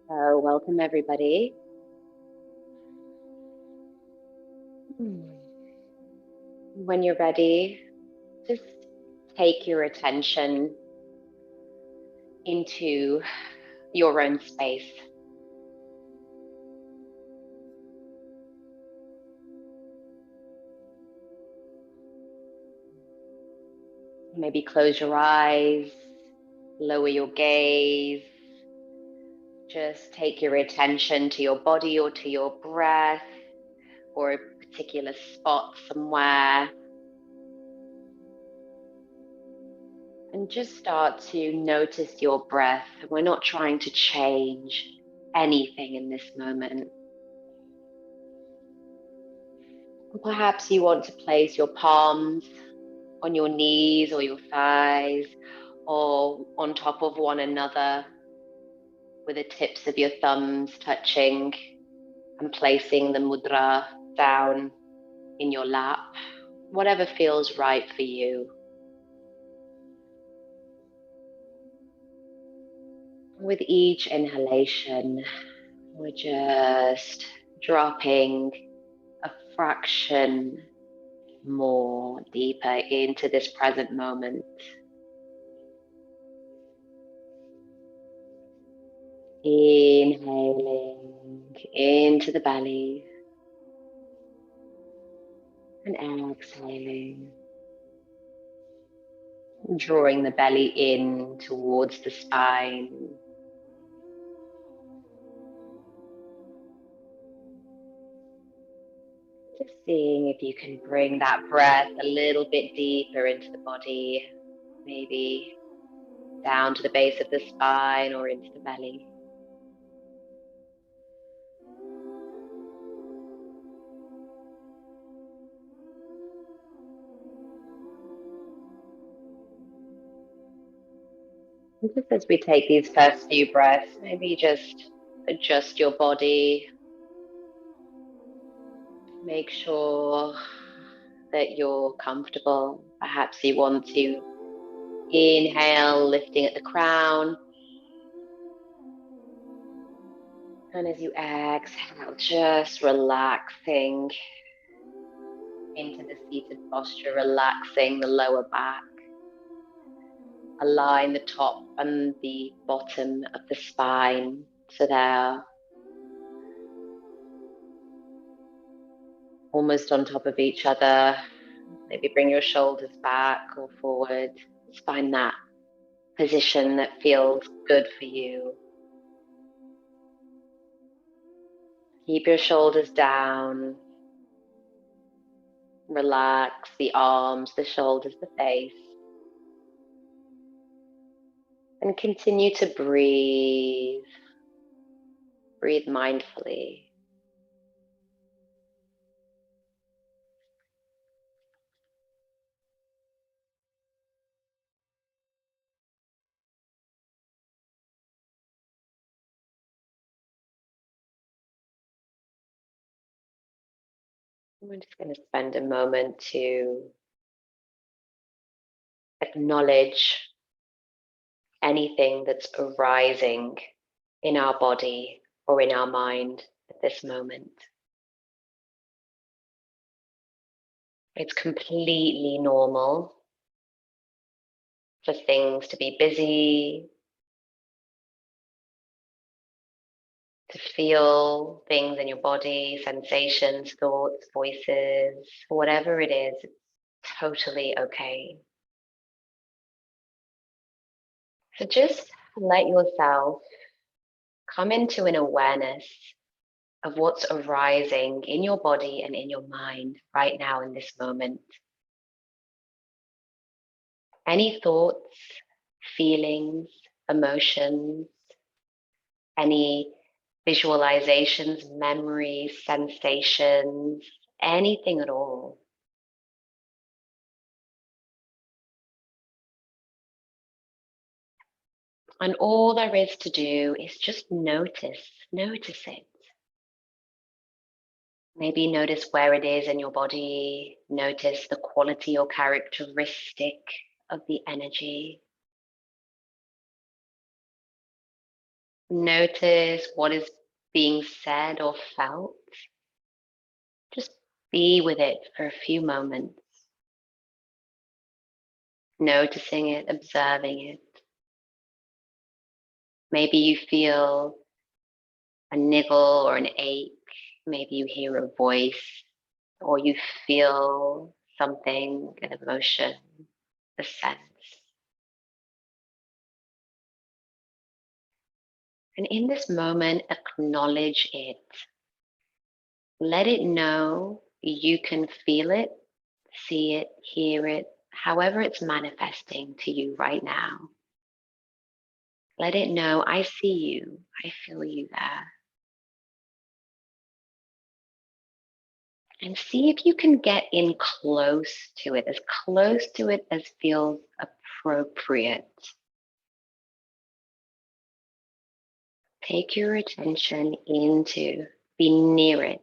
So welcome everybody. When you're ready, just take your attention into your own space. Maybe close your eyes, lower your gaze. Just take your attention to your body or to your breath or a particular spot somewhere. And just start to notice your breath. We're not trying to change anything in this moment. Perhaps you want to place your palms on your knees or your thighs or on top of one another with the tips of your thumbs touching and placing the mudra down in your lap, whatever feels right for you. With each inhalation, we're just dropping a fraction more deeper into this present moment. Inhaling into the belly and exhaling, drawing the belly in towards the spine. Just seeing if you can bring that breath a little bit deeper into the body, maybe down to the base of the spine or into the belly. And just as we take these first few breaths, maybe just adjust your body. Make sure that you're comfortable. Perhaps you want to inhale, lifting at the crown. And as you exhale, just relaxing into the seated posture, relaxing the lower back. Align the top and the bottom of the spine so they're almost on top of each other. Maybe bring your shoulders back or forward. Just find that position that feels good for you. Keep your shoulders down. Relax the arms, the shoulders, the face. And continue to breathe. Breathe mindfully. We're just going to spend a moment to acknowledge anything that's arising in our body or in our mind at this moment. It's completely normal for things to be busy, to feel things in your body, sensations, thoughts, voices, whatever it is, it's totally okay. So just let yourself come into an awareness of what's arising in your body and in your mind right now in this moment. Any thoughts, feelings, emotions, any visualizations, memories, sensations, anything at all. And all there is to do is just notice it. Maybe notice where it is in your body, notice the quality or characteristic of the energy. Notice what is being said or felt. Just be with it for a few moments, noticing it, observing it. Maybe you feel a niggle or an ache. Maybe you hear a voice, or you feel something, an emotion, a sense. And in this moment, acknowledge it. Let it know you can feel it, see it, hear it, however it's manifesting to you right now. Let it know, I see you, I feel you there. And see if you can get in close to it as feels appropriate. Take your attention into, be near it.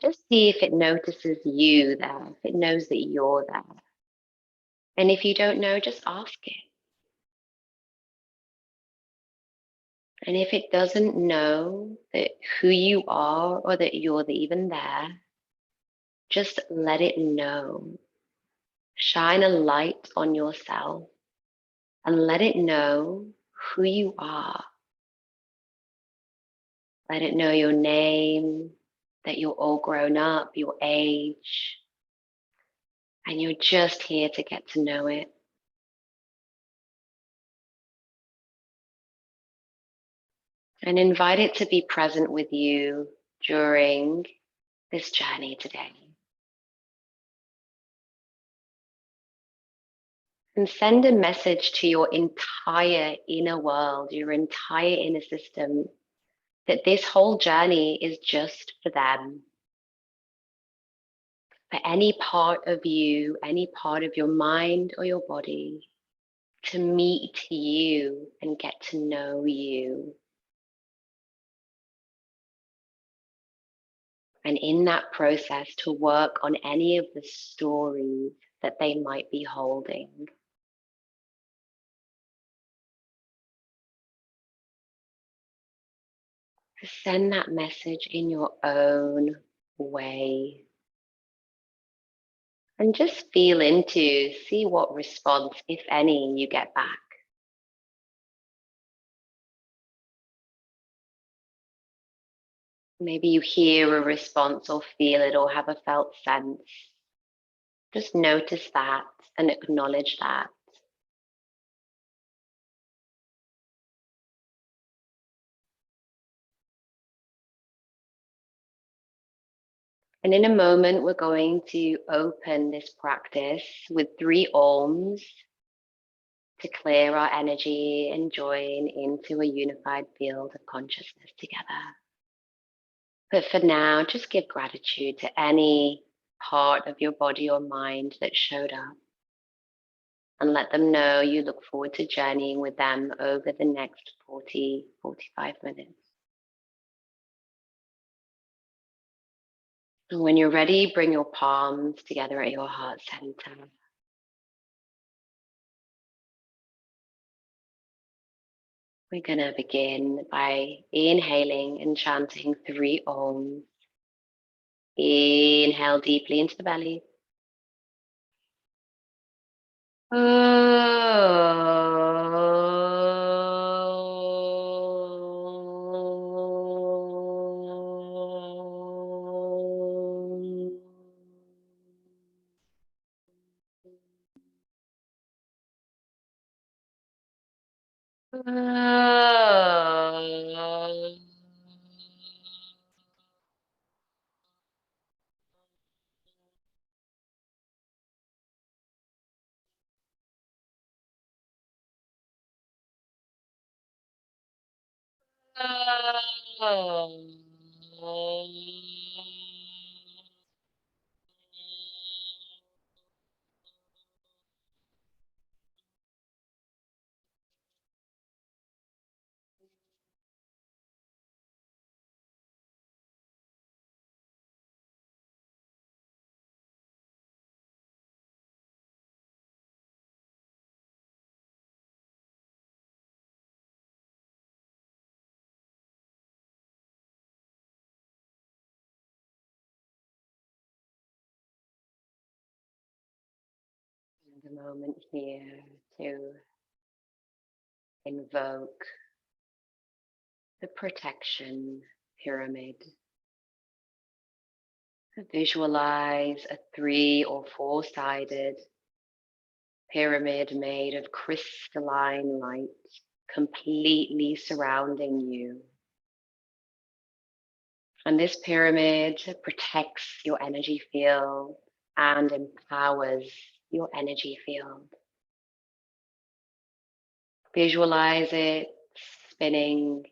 Just see if it notices you there, if it knows that you're there. And if you don't know, just ask it. And if it doesn't know that who you are or that you're even there, just let it know. Shine a light on yourself and let it know who you are. Let it know your name, that you're all grown up, your age, and you're just here to get to know it. And invite it to be present with you during this journey today. And send a message to your entire inner world, your entire inner system, that this whole journey is just for them. For any part of you, any part of your mind or your body, to meet you and get to know you. And in that process, to work on any of the stories that they might be holding. To send that message in your own way. And just feel into, see what response, if any, you get back. Maybe you hear a response or feel it or have a felt sense. Just notice that and acknowledge that. And in a moment, we're going to open this practice with 3 Oms to clear our energy and join into a unified field of consciousness together. But for now, just give gratitude to any part of your body or mind that showed up. And let them know you look forward to journeying with them over the next 45 minutes. And when you're ready, bring your palms together at your heart center. We're going to begin by inhaling and chanting 3 Oms. Inhale deeply into the belly. A moment here to invoke the protection pyramid. Visualize a 3 or 4-sided pyramid made of crystalline light, completely surrounding you. And this pyramid protects your energy field and empowers your energy field. Visualize it spinning,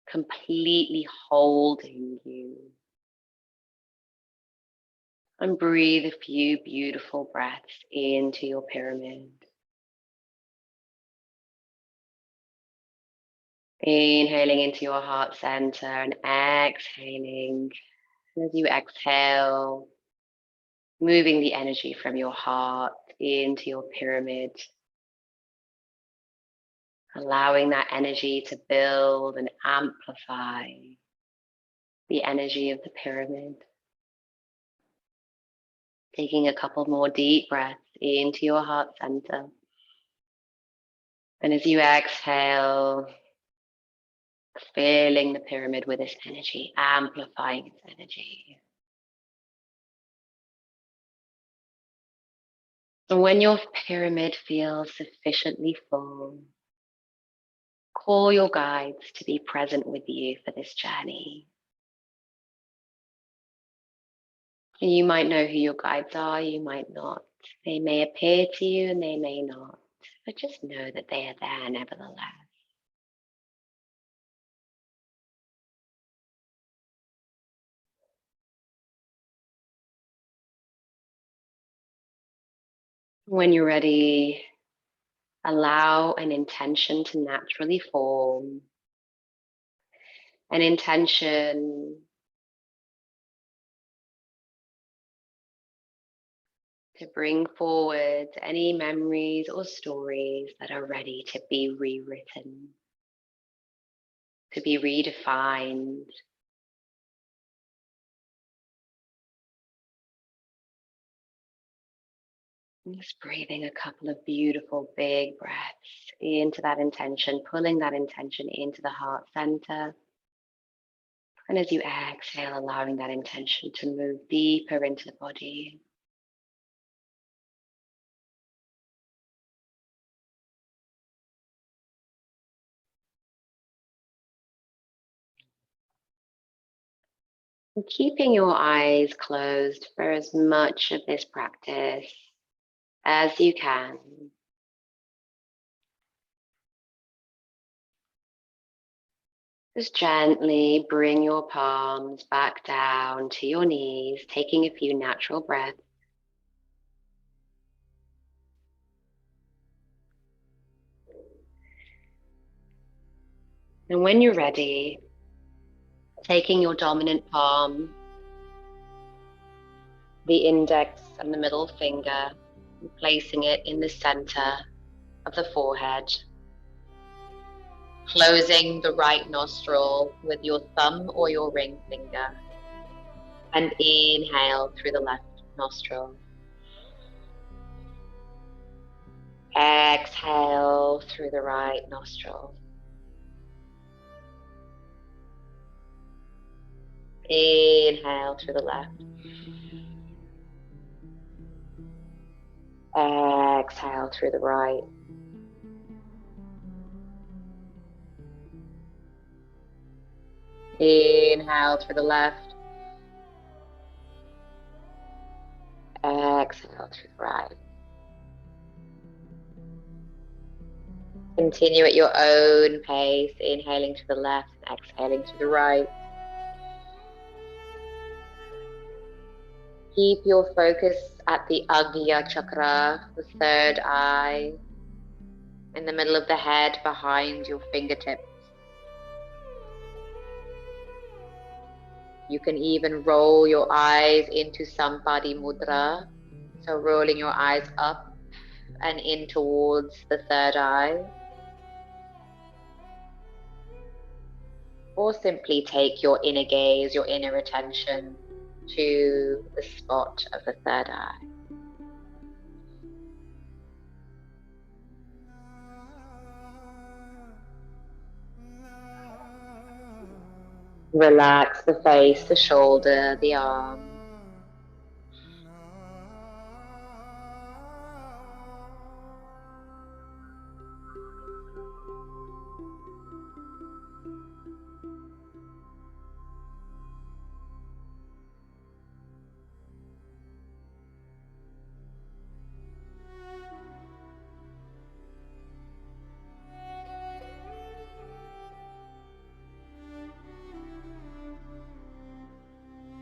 completely holding you. And breathe a few beautiful breaths into your pyramid. Inhaling into your heart center and exhaling. And as you exhale, moving the energy from your heart into your pyramid, allowing that energy to build and amplify the energy of the pyramid. Taking a couple more deep breaths into your heart center. And as you exhale, filling the pyramid with this energy, amplifying its energy. And when your pyramid feels sufficiently full, call your guides to be present with you for this journey. And you might know who your guides are, you might not. They may appear to you and they may not, but just know that they are there nevertheless. When you're ready, allow an intention to naturally form. An intention to bring forward any memories or stories that are ready to be rewritten, to be redefined. Just breathing a couple of beautiful big breaths into that intention, pulling that intention into the heart center. And as you exhale, allowing that intention to move deeper into the body. And keeping your eyes closed for as much of this practice as you can. Just gently bring your palms back down to your knees, taking a few natural breaths. And when you're ready, taking your dominant palm, the index and the middle finger, and placing it in the center of the forehead. Closing the right nostril with your thumb or your ring finger. And inhale through the left nostril. Exhale through the right nostril. Inhale through the left. Exhale through the right. Inhale through the left. Exhale through the right. Continue at your own pace, inhaling to the left and exhaling to the right. Keep your focus at the Agya chakra, the third eye, in the middle of the head behind your fingertips. You can even roll your eyes into Sampadi Mudra, so rolling your eyes up and in towards the third eye. Or simply take your inner gaze, your inner attention to the spot of the third eye. Relax the face, the shoulder, the arm.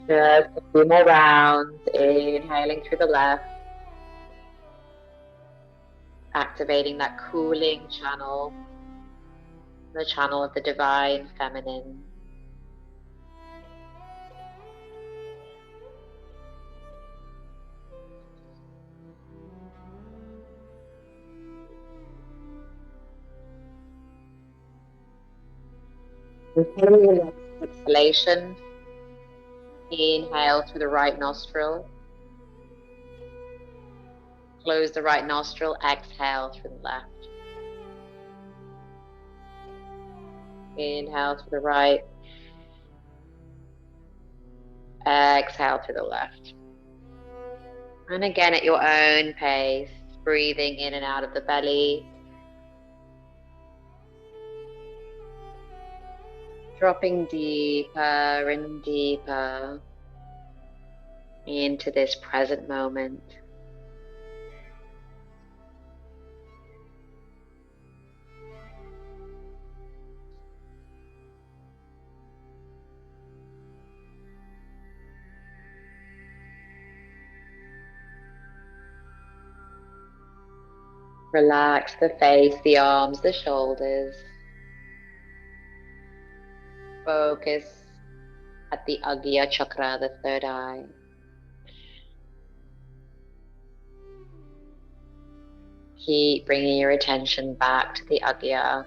Just a few more rounds, inhaling through the left, activating that cooling channel, the channel of the divine feminine. Exhalation, inhale through the right nostril, close the right nostril, exhale through the left. Inhale through the right, exhale through the left. And again at your own pace, breathing in and out of the belly. Dropping deeper and deeper into this present moment. Relax the face, the arms, the shoulders. Focus at the Agya chakra, the third eye. Keep bringing your attention back to the Agya.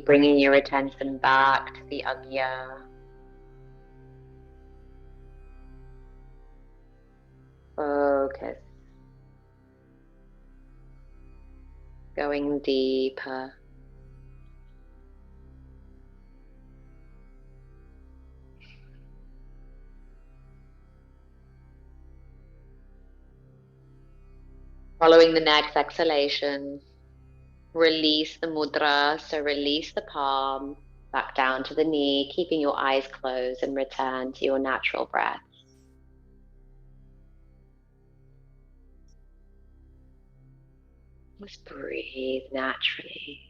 Bringing your attention back to the Agya. Focus. Going deeper. Following the next exhalation, release the mudra, so release the palm back down to the knee, keeping your eyes closed, and return to your natural breath. Just breathe naturally.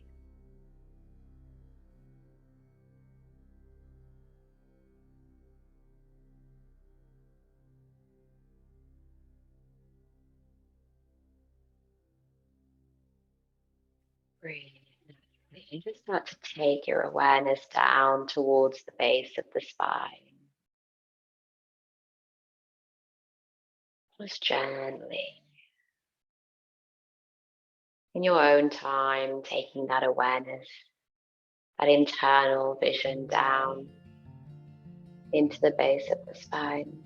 Breathe naturally. And just start to take your awareness down towards the base of the spine. Just gently. In your own time, taking that awareness, that internal vision down into the base of the spine.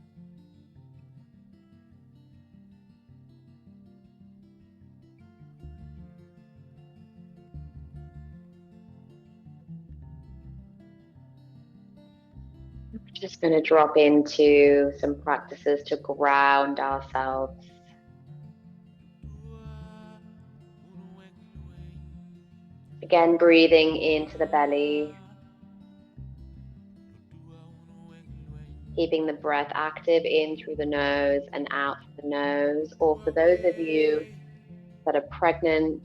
We're just going to drop into some practices to ground ourselves. Again, breathing into the belly, keeping the breath active in through the nose and out through the nose. Or for those of you that are pregnant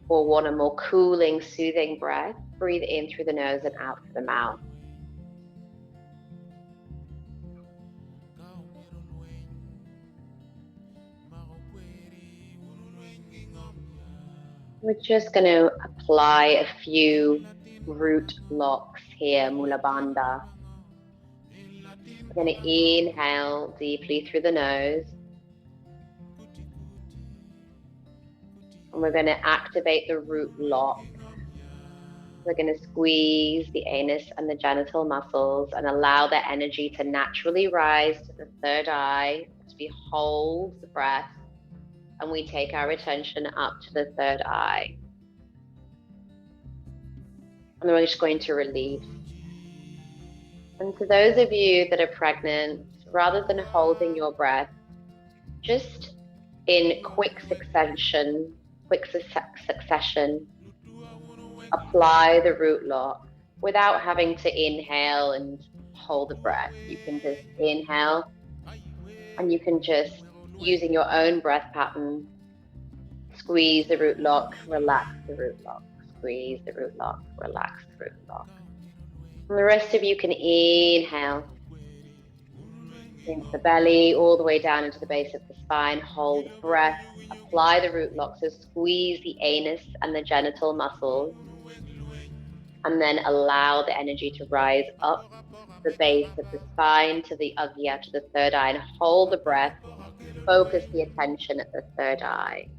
or want a more cooling, soothing breath, breathe in through the nose and out through the mouth. We're just going to apply a few root locks here, Mula Bandha. We're going to inhale deeply through the nose. And we're going to activate the root lock. We're going to squeeze the anus and the genital muscles and allow the energy to naturally rise to the third eye as we hold the breath and we take our attention up to the third eye. And then we're just going to release. And to those of you that are pregnant, rather than holding your breath, just in quick succession, apply the root lock without having to inhale and hold the breath. You can just inhale and you can just, using your own breath pattern, squeeze the root lock, relax the root lock, squeeze the root lock, relax the root lock. And the rest of you can inhale into the belly, all the way down into the base of the spine, hold breath, apply the root lock, so squeeze the anus and the genital muscles, and then allow the energy to rise up the base of the spine to the agya, to the third eye, and hold the breath, focus the attention at the third eye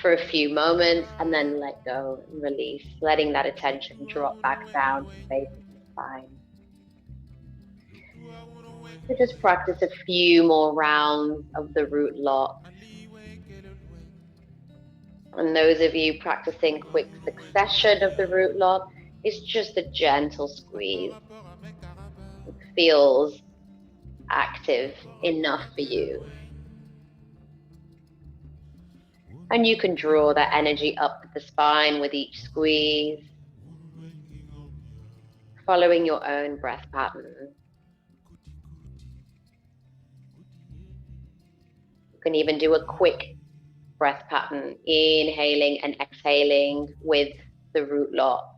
for a few moments, and then let go and release, letting that attention drop back down to the base of the spine. So just practice a few more rounds of the root lock. And those of you practicing quick succession of the root lock, it's just a gentle squeeze. It feels active enough for you. And you can draw that energy up the spine with each squeeze, following your own breath pattern. You can even do a quick breath pattern, inhaling and exhaling with the root lock.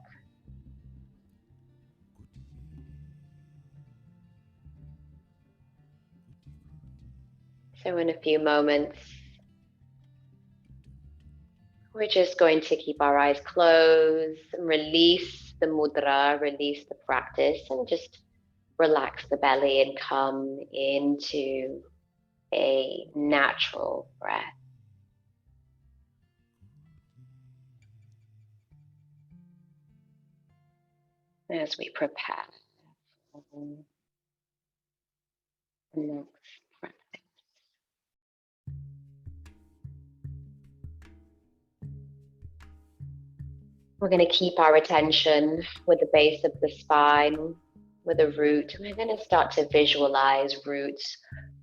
So in a few moments, we're just going to keep our eyes closed and release the mudra, release the practice, and just relax the belly and come into a natural breath. As we prepare for the next practice. We're going to keep our attention with the base of the spine, with a root. We're going to start to visualize roots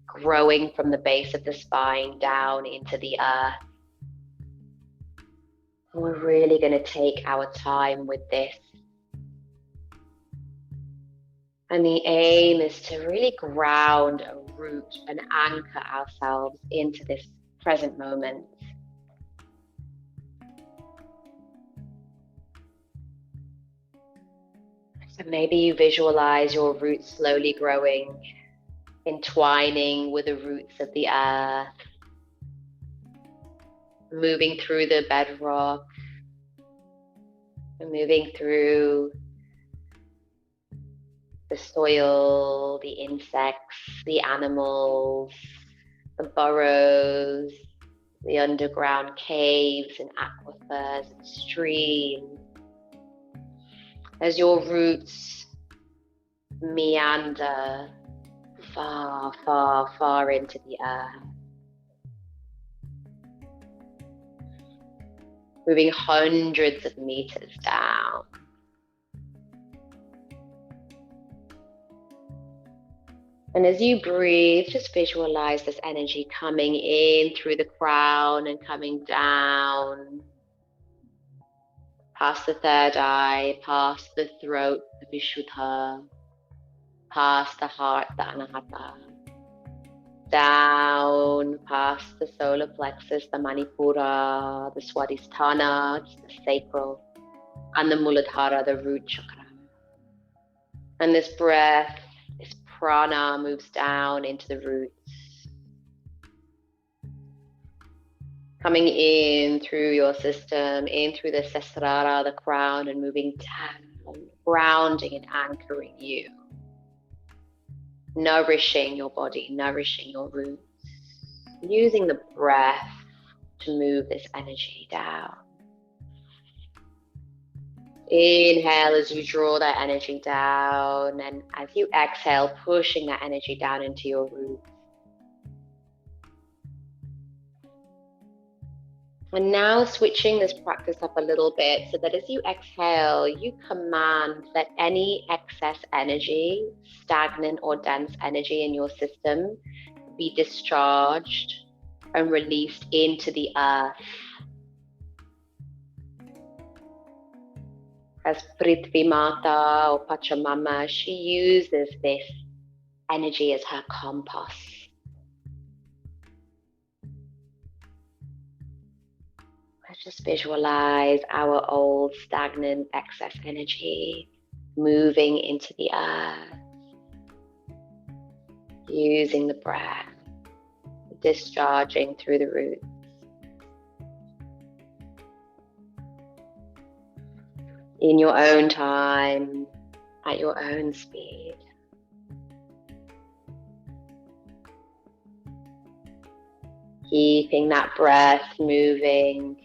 growing from the base of the spine down into the earth. And we're really going to take our time with this. And the aim is to really ground a root and anchor ourselves into this present moment. So maybe you visualize your roots slowly growing, entwining with the roots of the earth, moving through the bedrock, and moving through the soil, the insects, the animals, the burrows, the underground caves and aquifers and streams. As your roots meander far, far, far into the earth, moving hundreds of meters down. And as you breathe, just visualize this energy coming in through the crown and coming down, past the third eye, past the throat, the Vishuddha, past the heart, the Anahata, down past the solar plexus, the Manipura, the Swadhisthana, the sacral, and the Muladhara, the root chakra. And this breath, this prana moves down into the roots, coming in through your system, in through the Sesrara, the crown, and moving down grounding and anchoring you, nourishing your body, nourishing your roots, using the breath to move this energy down. Inhale as you draw that energy down, and as you exhale, pushing that energy down into your roots. And now switching this practice up a little bit so that as you exhale, you command that any excess energy, stagnant or dense energy in your system, be discharged and released into the earth. As Prithvi Mata or Pachamama, she uses this energy as her compost. Let's just visualize our old stagnant excess energy moving into the earth, using the breath, discharging through the roots. In your own time, at your own speed. Keeping that breath moving,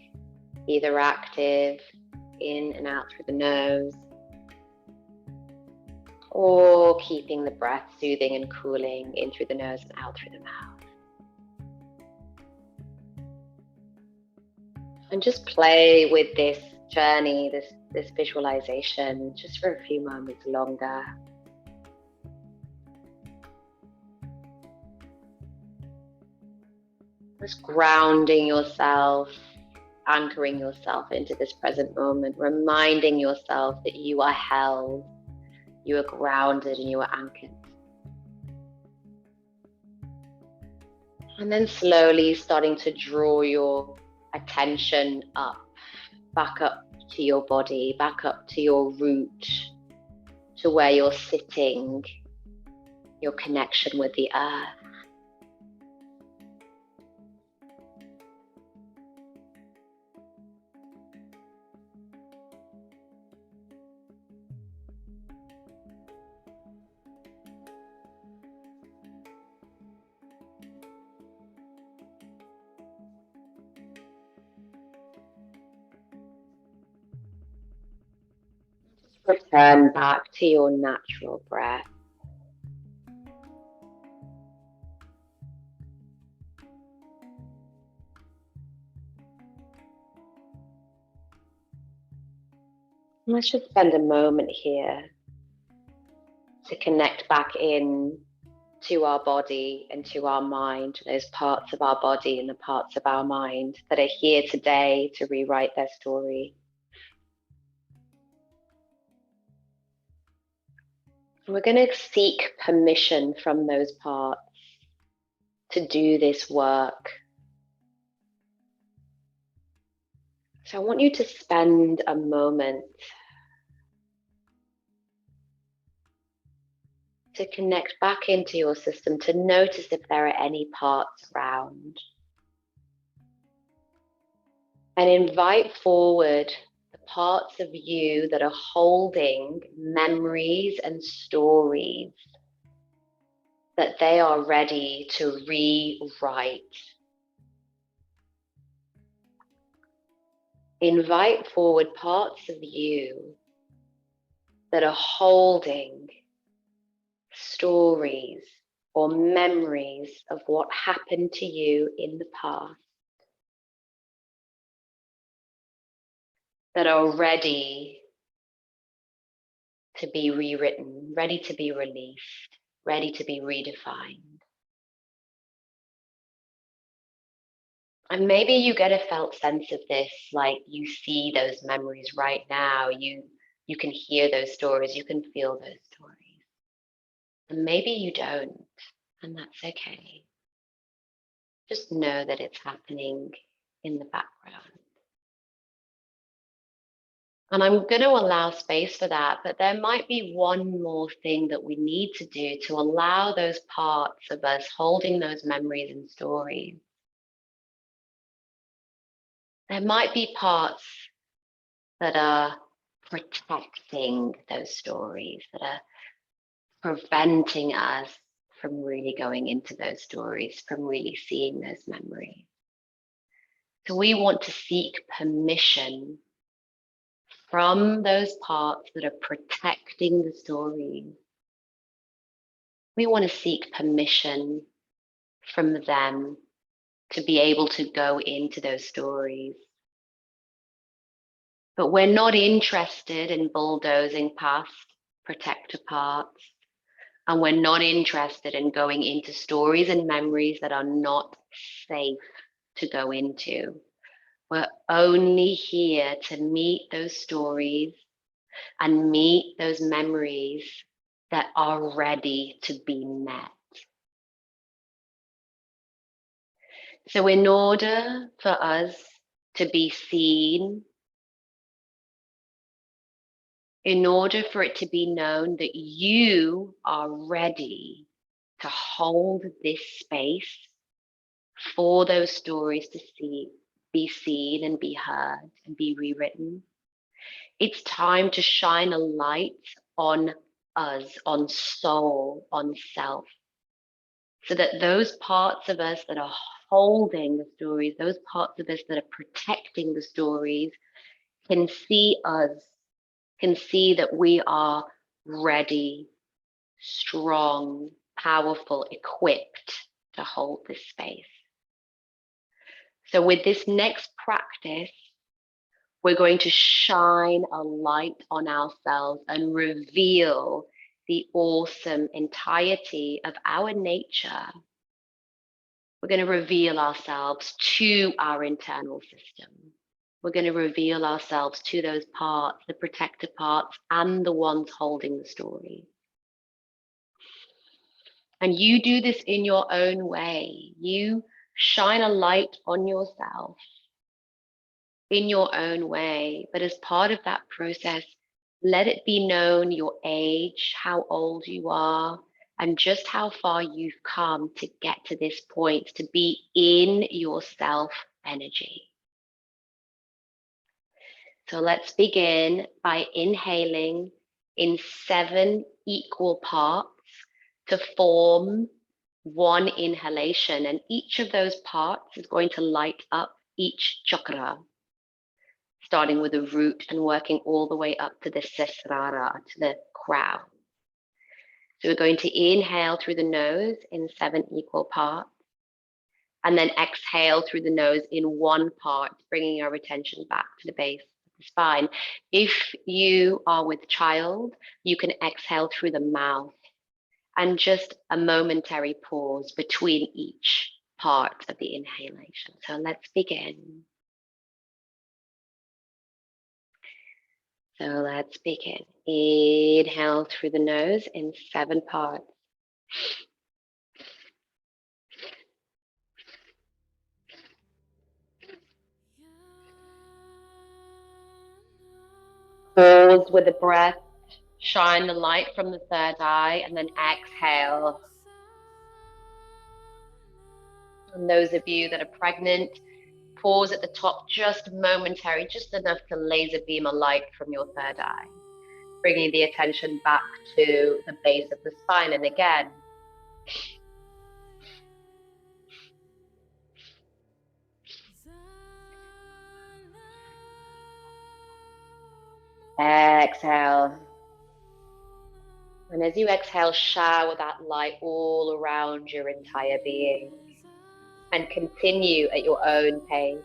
either active, in and out through the nose, or keeping the breath soothing and cooling in through the nose and out through the mouth. And just play with this journey, this visualization, just for a few moments longer. Just grounding yourself, anchoring yourself into this present moment, reminding yourself that you are held, you are grounded, and you are anchored. And then slowly starting to draw your attention up, back up to your body, back up to your root, to where you're sitting, your connection with the earth. Return back to your natural breath. Let's just spend a moment here to connect back in to our body and to our mind, to those parts of our body and the parts of our mind that are here today to rewrite their story. We're going to seek permission from those parts to do this work. So I want you to spend a moment to connect back into your system, to notice if there are any parts around. And invite forward the parts of you that are holding memories and stories that they are ready to rewrite. Invite forward parts of you that are holding stories or memories of what happened to you in the past that are ready to be rewritten, ready to be released, ready to be redefined. And maybe you get a felt sense of this, like you see those memories right now, you can hear those stories, you can feel those stories. And maybe you don't, and that's okay. Just know that it's happening in the background. And I'm going to allow space for that, but there might be one more thing that we need to do to allow those parts of us holding those memories and stories. There might be parts that are protecting those stories, that are preventing us from really going into those stories, from really seeing those memories. So we want to seek permission from those parts that are protecting the stories. We want to seek permission from them to be able to go into those stories. But we're not interested in bulldozing past protector parts. And we're not interested in going into stories and memories that are not safe to go into. We're only here to meet those stories and meet those memories that are ready to be met. So in order for us to be seen, in order for it to be known that you are ready to hold this space for those stories to be seen and be heard and be rewritten, it's time to shine a light on us, on soul, on self, so that those parts of us that are holding the stories, those parts of us that are protecting the stories, can see us, can see that we are ready, strong, powerful, equipped to hold this space. So with this next practice, we're going to shine a light on ourselves and reveal the awesome entirety of our nature. We're going to reveal ourselves to our internal system. We're going to reveal ourselves to those parts, the protector parts, and the ones holding the story. And you do this in your own way. You shine a light on yourself in your own way. But as part of that process, let it be known your age, how old you are, and just how far you've come to get to this point, to be in your self energy. So let's begin by inhaling in 7 equal parts to form one inhalation. And each of those parts is going to light up each chakra, starting with the root and working all the way up to the sesrara, to the crown. So we're going to inhale through the nose in 7 equal parts, and then exhale through the nose in 1 part, bringing our attention back to the base of the spine. If you are with child, you can exhale through the mouth, and just a momentary pause between each part of the inhalation. So let's begin. So let's begin. Inhale through the nose in 7 parts. Pause with the breath. Shine the light from the 3rd eye, and then exhale. And those of you that are pregnant, pause at the top, just momentary, just enough to laser beam a light from your 3rd eye, bringing the attention back to the base of the spine. And again, exhale. And as you exhale, shower that light all around your entire being, and continue at your own pace.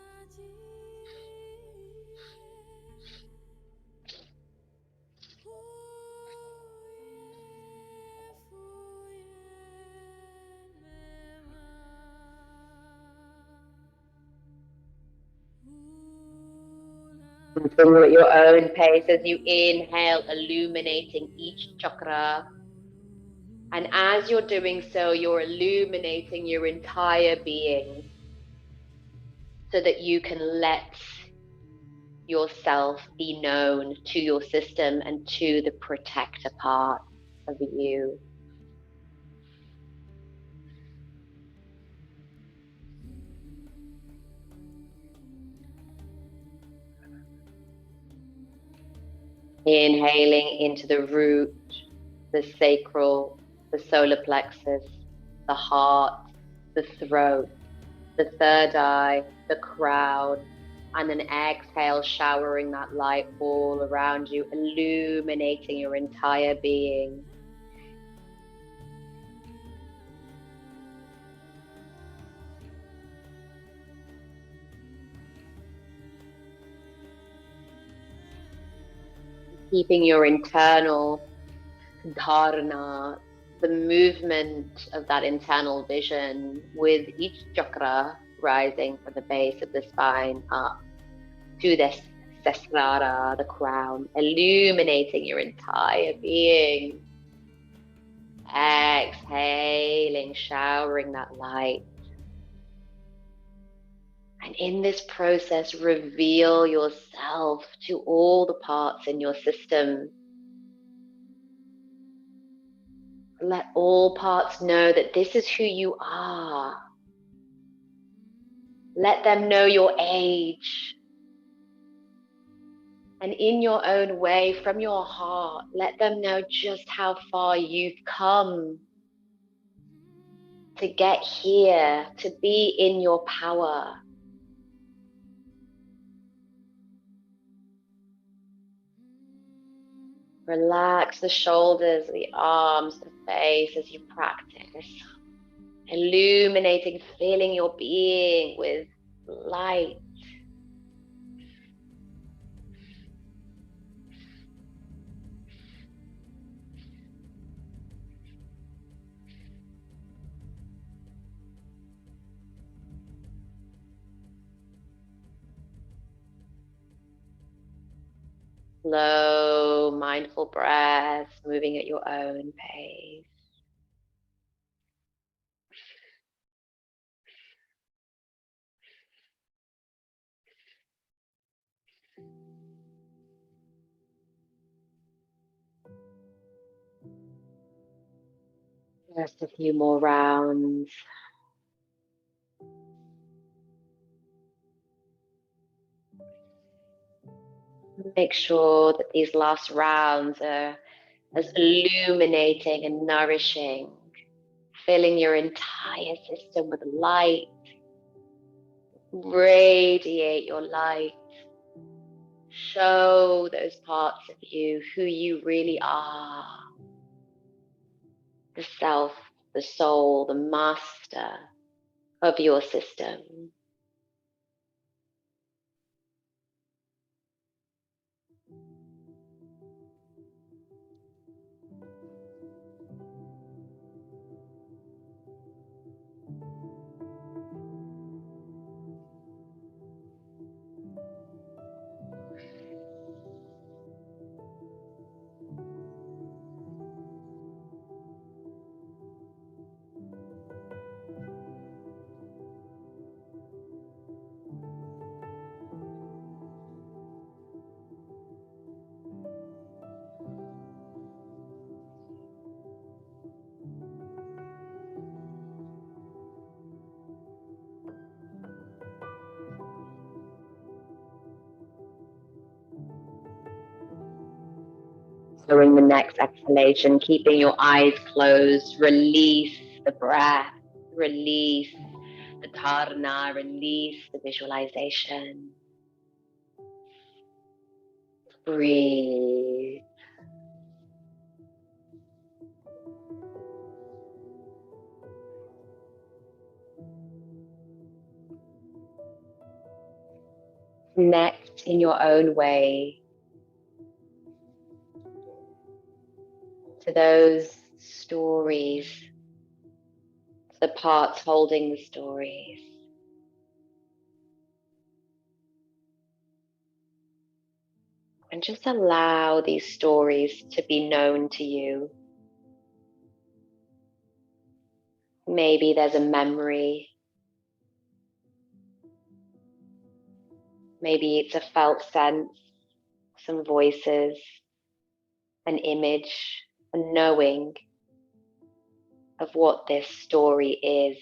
Continue at your own pace as you inhale, illuminating each chakra. And as you're doing so, you're illuminating your entire being so that you can let yourself be known to your system and to the protector part of you. Inhaling into the root, the sacral, the solar plexus, the heart, the throat, the third eye, the crown, and then exhale, showering that light all around you, illuminating your entire being. Keeping your internal dharana, the movement of that internal vision, with each chakra rising from the base of the spine up to the sesrara, the crown, illuminating your entire being. Exhaling, showering that light. And in this process, reveal yourself to all the parts in your system. Let all parts know that this is who you are. Let them know your age. And in your own way, from your heart, let them know just how far you've come to get here, to be in your power. Relax the shoulders, the arms, the face as you practice. Illuminating, filling your being with light. Slow, mindful breaths, moving at your own pace. Just a few more rounds. Make sure that these last rounds are as illuminating and nourishing, filling your entire system with light. Radiate your light. Show those parts of you who you really are. The self, the soul, the master of your system. During the next exhalation, keeping your eyes closed, release the breath, release the dharana, release the visualization. Breathe. Connect in your own way to those stories, the parts holding the stories. And just allow these stories to be known to you. Maybe there's a memory. Maybe it's a felt sense, some voices, an image, a knowing of what this story is.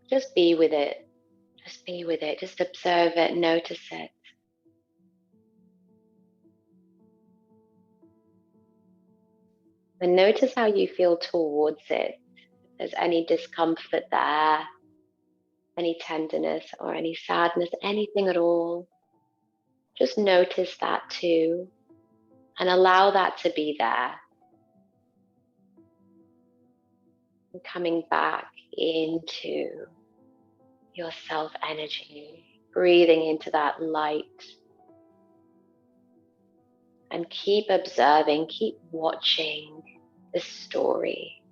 Just be with it Just be with it, just observe it, notice it. And notice how you feel towards it. If there's any discomfort there, any tenderness or any sadness, anything at all. Just notice that too, and allow that to be there. And coming back into your self energy, breathing into that light. And keep observing, keep watching this story.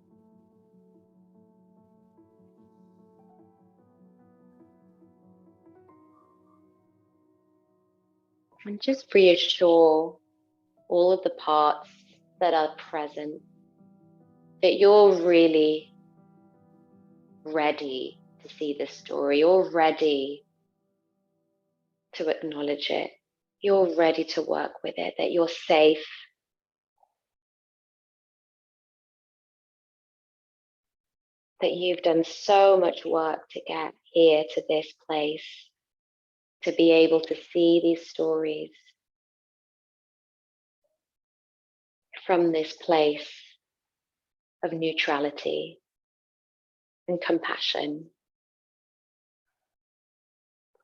And just reassure all of the parts that are present that you're really ready to see this story. You're ready to acknowledge it. You're ready to work with it, that you're safe. That you've done so much work to get here to this place, to be able to see these stories from this place of neutrality and compassion.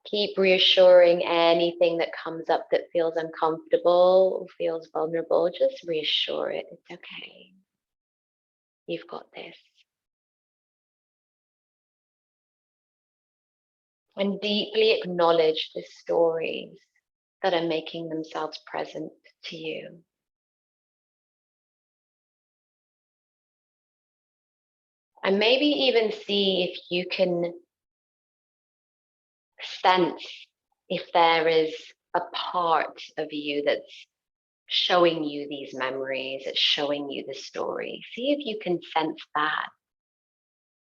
Keep reassuring anything that comes up that feels uncomfortable or feels vulnerable. Just reassure it. It's okay. You've got this. And deeply acknowledge the stories that are making themselves present to you. And maybe even see if you can sense if there is a part of you that's showing you these memories, it's showing you the story. See if you can sense that.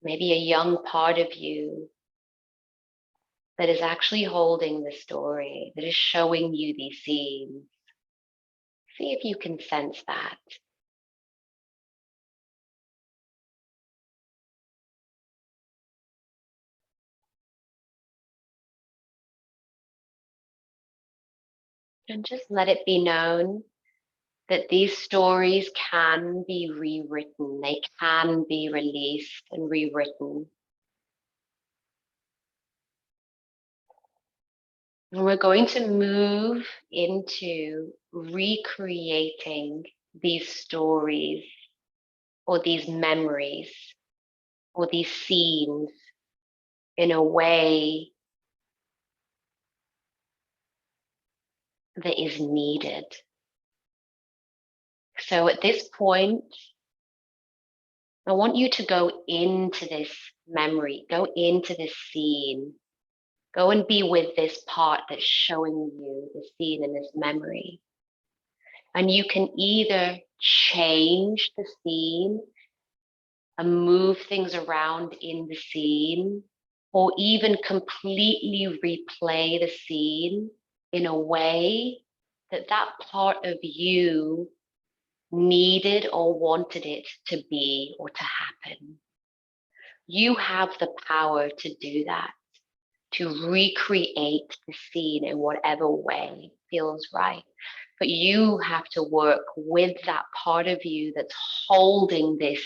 Maybe a young part of you that is actually holding the story, that is showing you these scenes. See if you can sense that. And just let it be known that these stories can be rewritten. They can be released and rewritten. And we're going to move into recreating these stories or these memories or these scenes in a way that is needed. So at this point, I want you to go into this memory, go into this scene, go and be with this part that's showing you the scene and this memory. And you can either change the scene and move things around in the scene, or even completely replay the scene in a way that that part of you needed or wanted it to be or to happen. You have the power to do that, to recreate the scene in whatever way feels right. But you have to work with that part of you that's holding this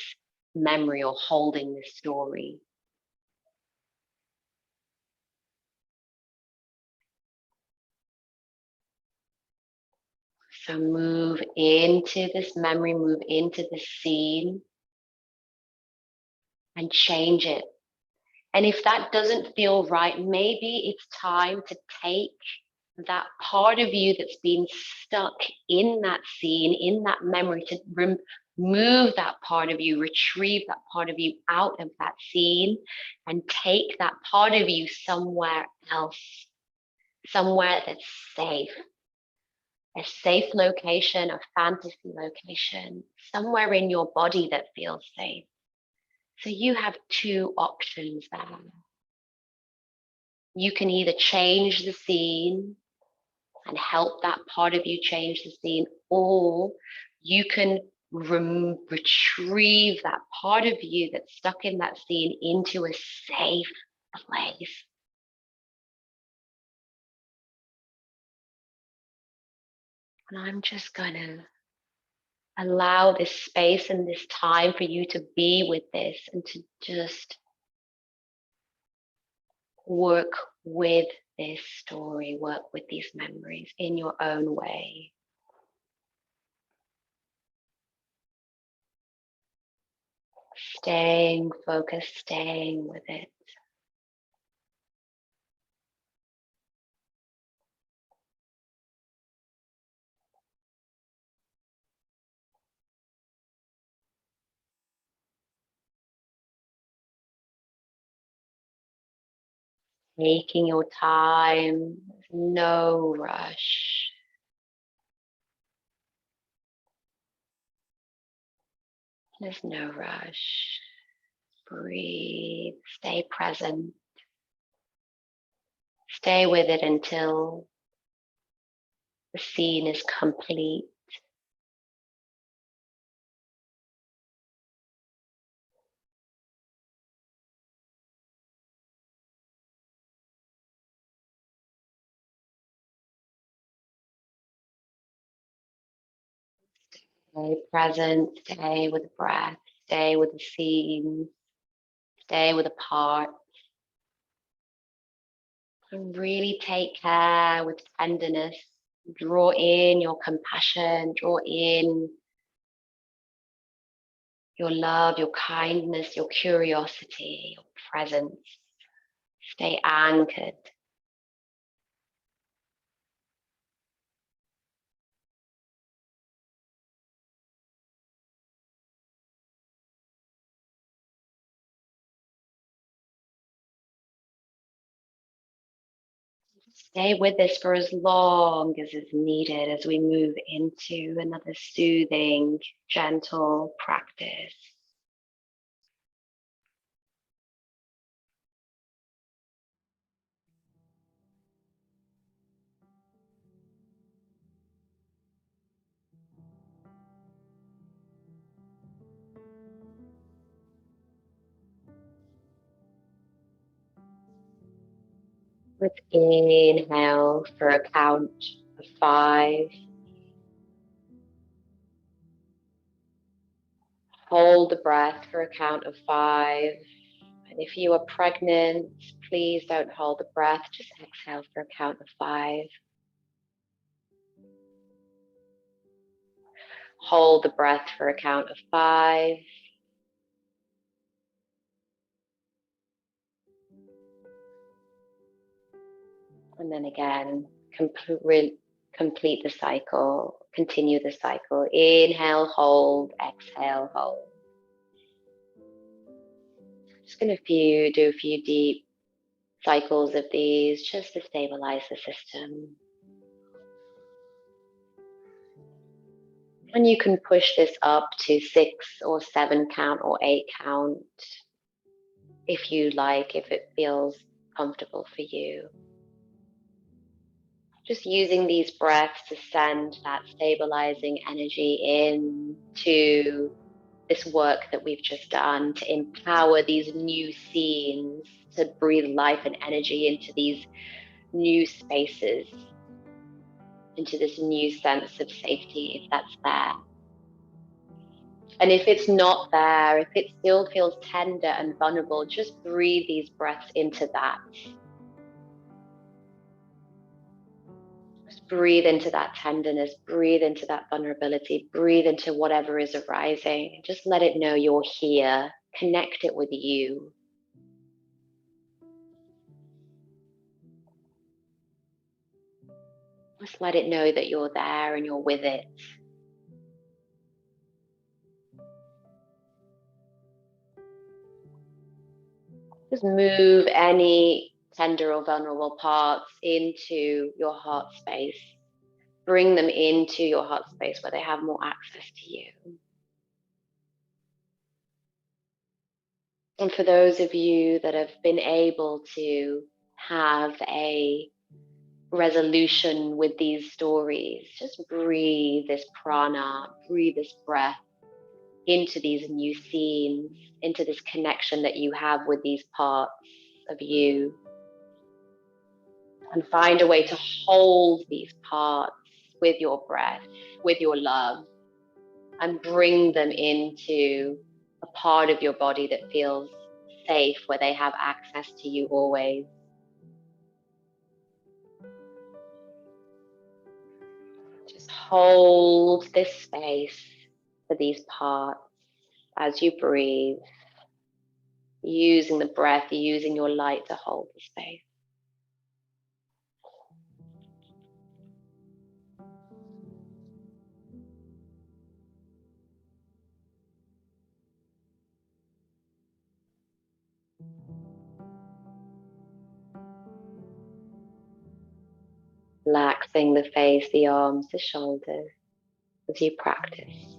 memory or holding this story. So move into this memory, move into this scene and change it. And if that doesn't feel right, maybe it's time to take that part of you that's been stuck in that scene, in that memory, to remove that part of you, retrieve that part of you out of that scene and take that part of you somewhere else, somewhere that's safe, a safe location, a fantasy location, somewhere in your body that feels safe. So you have two options there. You can either change the scene and help that part of you change the scene, or you can retrieve that part of you that's stuck in that scene into a safe place. And I'm just going to allow this space and this time for you to be with this and to just work with this story, work with these memories in your own way. Staying focused, staying with it. Taking your time, no rush. There's no rush. Breathe, stay present. Stay with it until the scene is complete. Stay present, stay with the breath, stay with the scene, stay with the part. And really take care with tenderness. Draw in your compassion, draw in your love, your kindness, your curiosity, your presence. Stay anchored. Stay with this for as long as is needed as we move into another soothing, gentle practice. Let's inhale for a count of 5. Hold the breath for a count of 5. And if you are pregnant, please don't hold the breath. Just exhale for a count of 5. Hold the breath for a count of 5. And then again, complete the cycle. Continue the cycle. Inhale, hold, exhale, hold. Just going to do a few deep cycles of these just to stabilize the system. And you can push this up to 6 or 7 count or 8 count if you like, if it feels comfortable for you. Just using these breaths to send that stabilizing energy into this work that we've just done, to empower these new scenes, to breathe life and energy into these new spaces, into this new sense of safety, if that's there. And if it's not there, if it still feels tender and vulnerable, just breathe these breaths into that. Just breathe into that tenderness, breathe into that vulnerability, breathe into whatever is arising. Just let it know you're here. Connect it with you. Just let it know that you're there and you're with it. Just move any tender or vulnerable parts into your heart space. Bring them into your heart space where they have more access to you. And for those of you that have been able to have a resolution with these stories, just breathe this prana, breathe this breath into these new scenes, into this connection that you have with these parts of you. And find a way to hold these parts with your breath, with your love, and bring them into a part of your body that feels safe, where they have access to you always. Just hold this space for these parts as you breathe, using the breath, using your light to hold the space. Relaxing the face, the arms, the shoulders as you practice.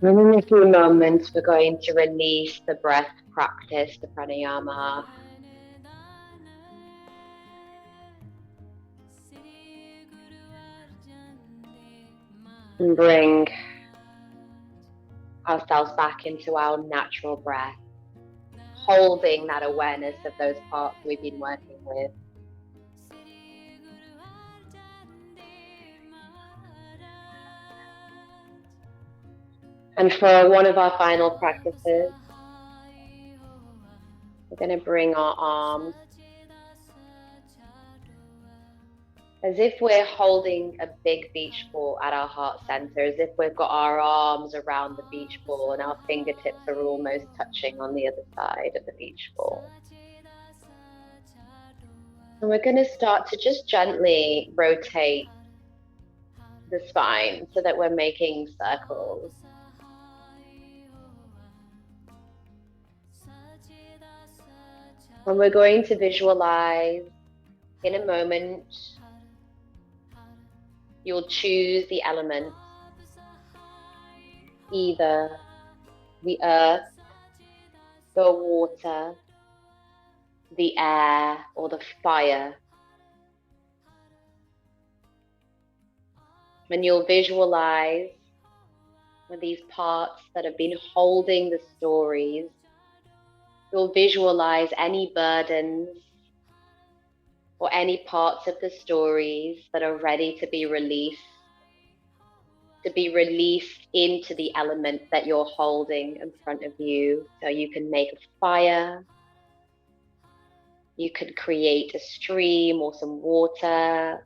And in a few moments, we're going to release the breath practice, the pranayama. And bring ourselves back into our natural breath, holding that awareness of those parts we've been working with. And for one of our final practices, we're going to bring our arms as if we're holding a big beach ball at our heart center, as if we've got our arms around the beach ball and our fingertips are almost touching on the other side of the beach ball. And we're going to start to just gently rotate the spine so that we're making circles. And we're going to visualize in a moment. You'll choose the element, either the earth, the water, the air, or the fire. And you'll visualize with these parts that have been holding the stories. You'll visualize any burdens or any parts of the stories that are ready to be released into the element that you're holding in front of you. So you can make a fire, you could create a stream or some water,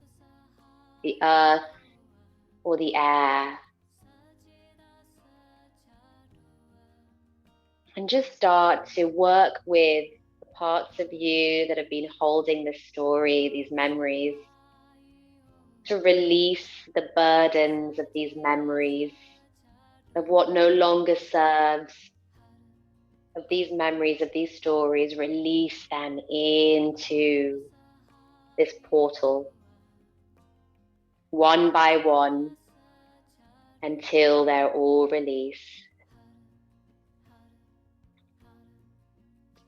the earth or the air. And just start to work with the parts of you that have been holding this story, these memories, to release the burdens of these memories, of what no longer serves, of these memories, of these stories. Release them into this portal, one by one, until they're all released.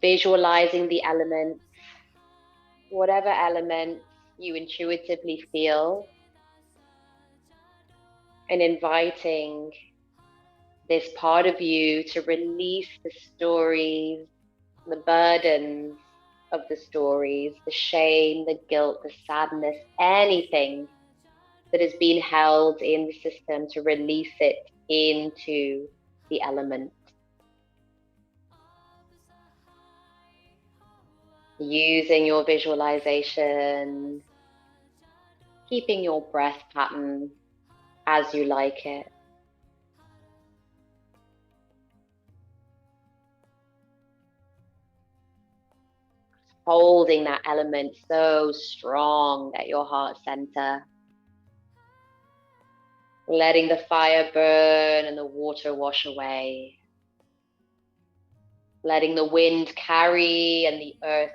Visualizing the elements, whatever elements you intuitively feel, and inviting this part of you to release the stories, the burdens of the stories, the shame, the guilt, the sadness, anything that has been held in the system, to release it into the element. Using your visualization, keeping your breath pattern as you like it. Holding that element so strong at your heart center. letting the fire burn and the water wash away, letting the wind carry and the earth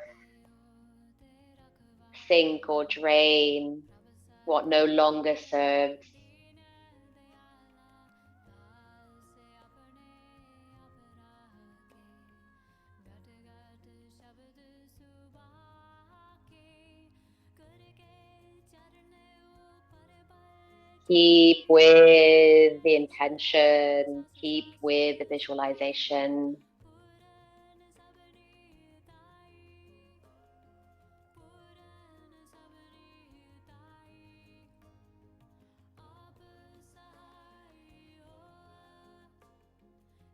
sink or drain what no longer serves. Keep with the intention, keep with the visualization.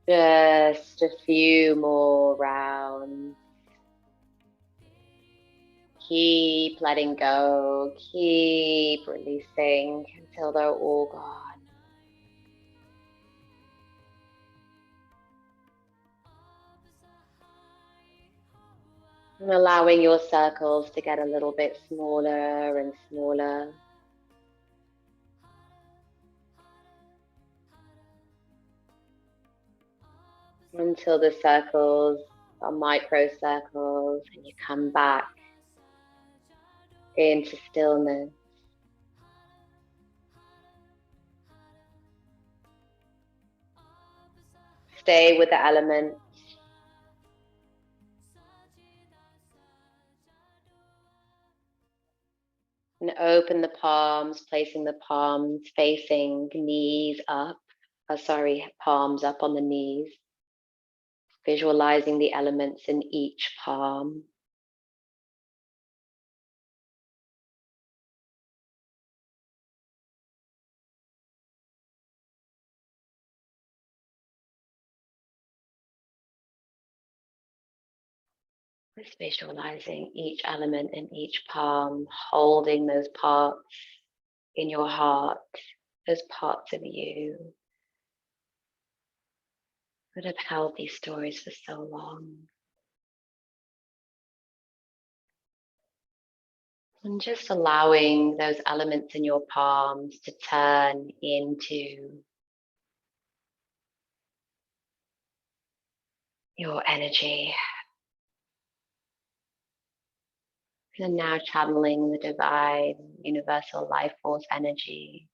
Just a few more rounds. Keep letting go, keep releasing until they're all gone. And allowing your circles to get a little bit smaller and smaller. Until the circles are micro circles and you come back into stillness. Stay with the element. And open the palms, placing the palms facing knees up. Palms up on the knees. Visualizing the elements in each palm. Just visualizing each element in each palm, holding those parts in your heart, those parts of you that have held these stories for so long. And just allowing those elements in your palms to turn into your energy. And now channeling the divine, universal life force energy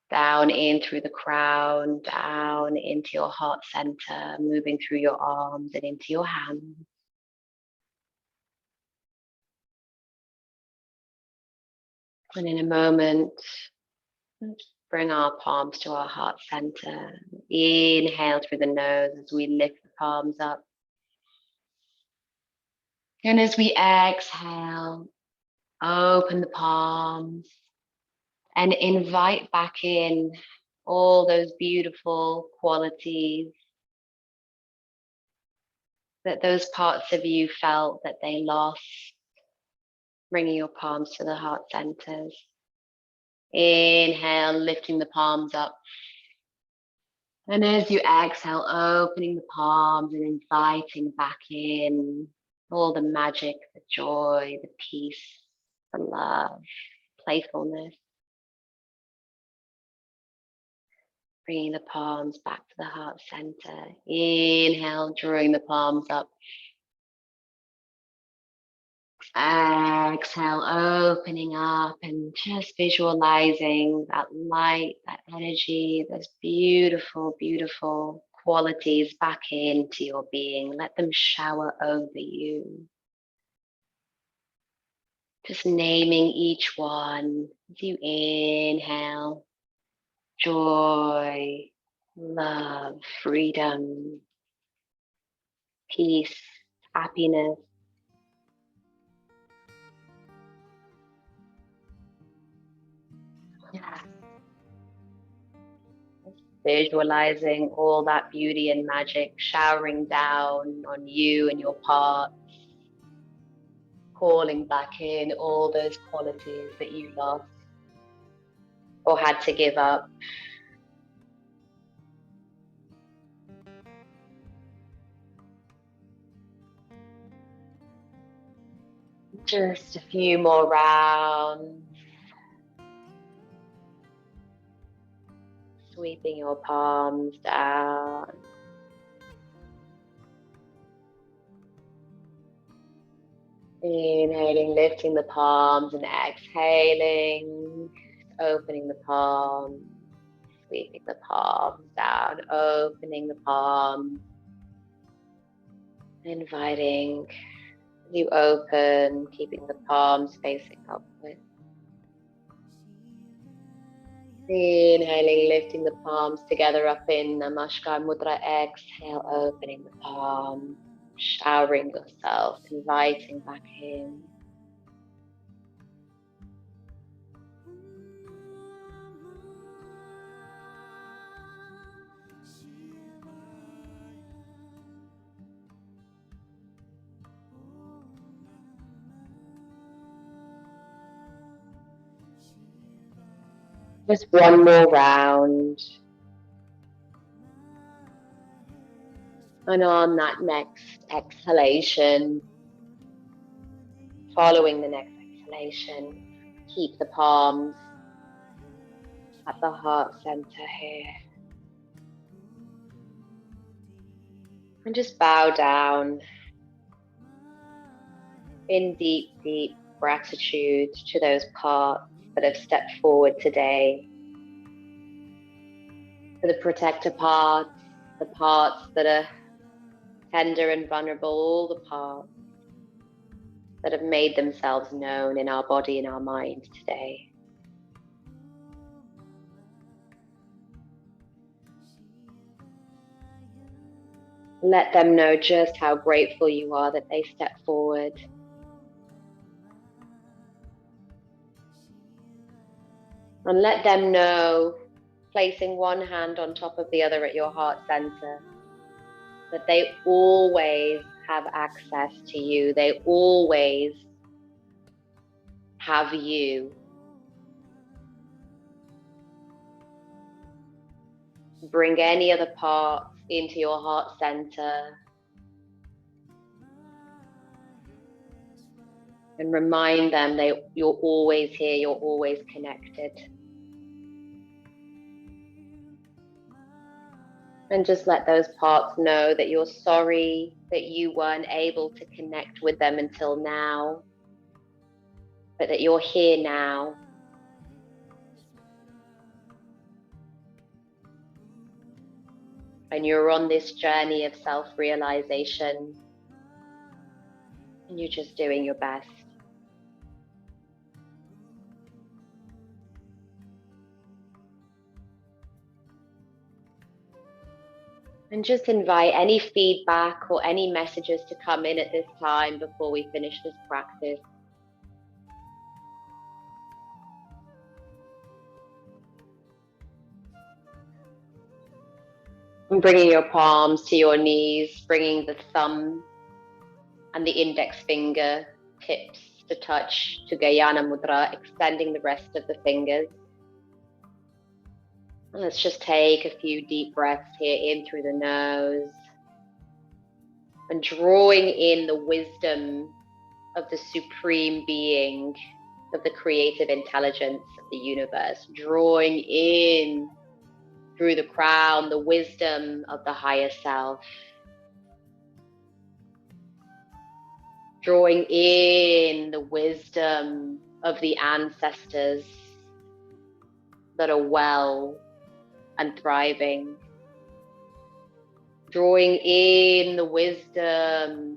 down in through the crown, down into your heart center, moving through your arms and into your hands. And in a moment, let's bring our palms to our heart center. Inhale through the nose as we lift the palms up. And as we exhale, open the palms and invite back in all those beautiful qualities that those parts of you felt that they lost. Bringing your palms to the heart centers. Inhale, lifting the palms up. And as you exhale, opening the palms and inviting back in all the magic, the joy, the peace, the love, playfulness. Bringing the palms back to the heart center. Inhale, drawing the palms up. Exhale, opening up and just visualizing that light, that energy, those beautiful, beautiful qualities back into your being. Let them shower over you. Just naming each one as you inhale. Joy, love, freedom, peace, happiness. Yeah. Visualizing all that beauty and magic showering down on you and your parts, calling back in all those qualities that you lost or had to give up. Just a few more rounds. Sweeping your palms down. Inhaling, lifting the palms, and exhaling, opening the palms, sweeping the palms down, opening the palms, inviting you open, keeping the palms facing upward. Inhaling, lifting the palms together up in Namaskar Mudra. Exhale, opening the palms, showering yourself, inviting back in. Just one more round. And on that next exhalation, following the next exhalation, keep the palms at the heart center here. And just bow down in deep, deep gratitude to those parts that have stepped forward today. For the protector parts, the parts that are tender and vulnerable, all the parts that have made themselves known in our body and our mind today. Let them know just how grateful you are that they stepped forward. And let them know, placing one hand on top of the other at your heart center, that they always have access to you. They always have you. Bring any other parts into your heart center and remind them that you're always here, you're always connected. And just let those parts know that you're sorry that you weren't able to connect with them until now, but that you're here now. And you're on this journey of self-realization, and you're just doing your best. And just invite any feedback or any messages to come in at this time before we finish this practice. And bringing your palms to your knees, bringing the thumb and the index finger tips to touch to Gayana Mudra, extending the rest of the fingers. And let's just take a few deep breaths here in through the nose and drawing in the wisdom of the supreme being, of the creative intelligence of the universe, drawing in through the crown the wisdom of the higher self, drawing in the wisdom of the ancestors that are well and thriving, drawing in the wisdom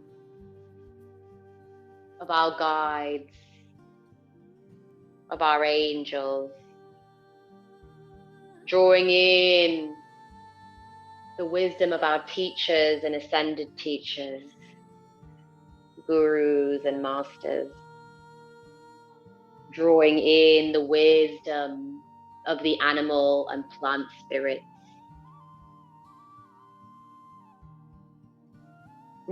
of our guides, of our angels, drawing in the wisdom of our teachers and ascended teachers, gurus and masters, drawing in the wisdom of the animal and plant spirits.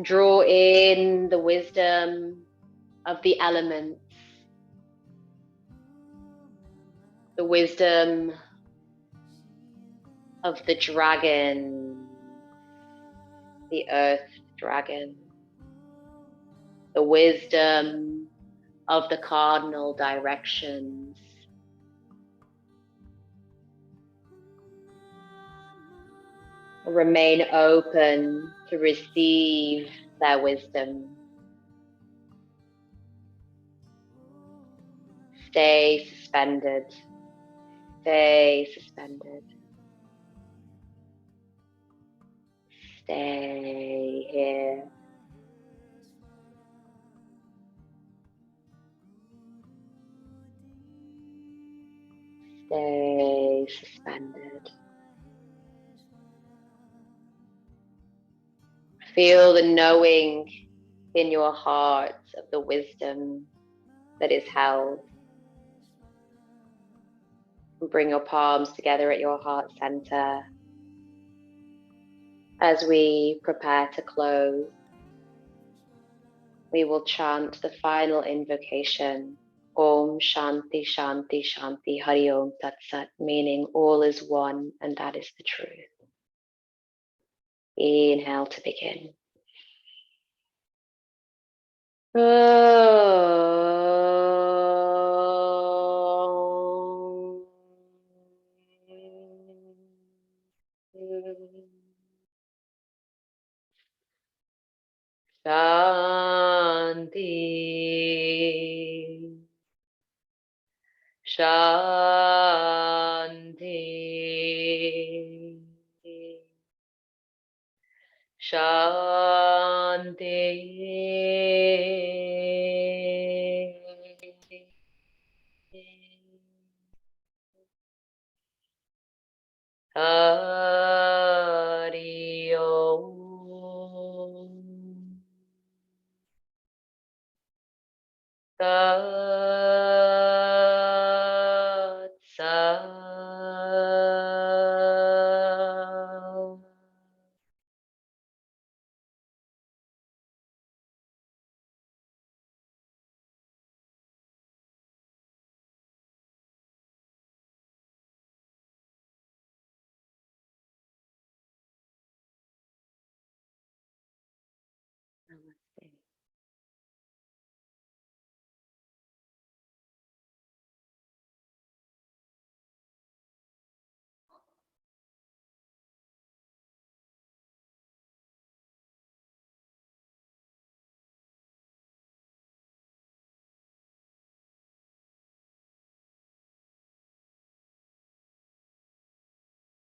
Draw in the wisdom of the elements, the wisdom of the dragon, the earth dragon, the wisdom of the cardinal directions, Remain open to receive their wisdom. Stay suspended. Stay suspended. Stay here. Stay suspended. Feel the knowing in your heart of the wisdom that is held. Bring your palms together at your heart center as we prepare to close. We will chant the final invocation, Om Shanti Shanti Shanti Hari Om Tat Sat, meaning all is one and that is the truth. Inhale to begin. Shanti, Shanti, Shanti. Hari Om. Tat Sat.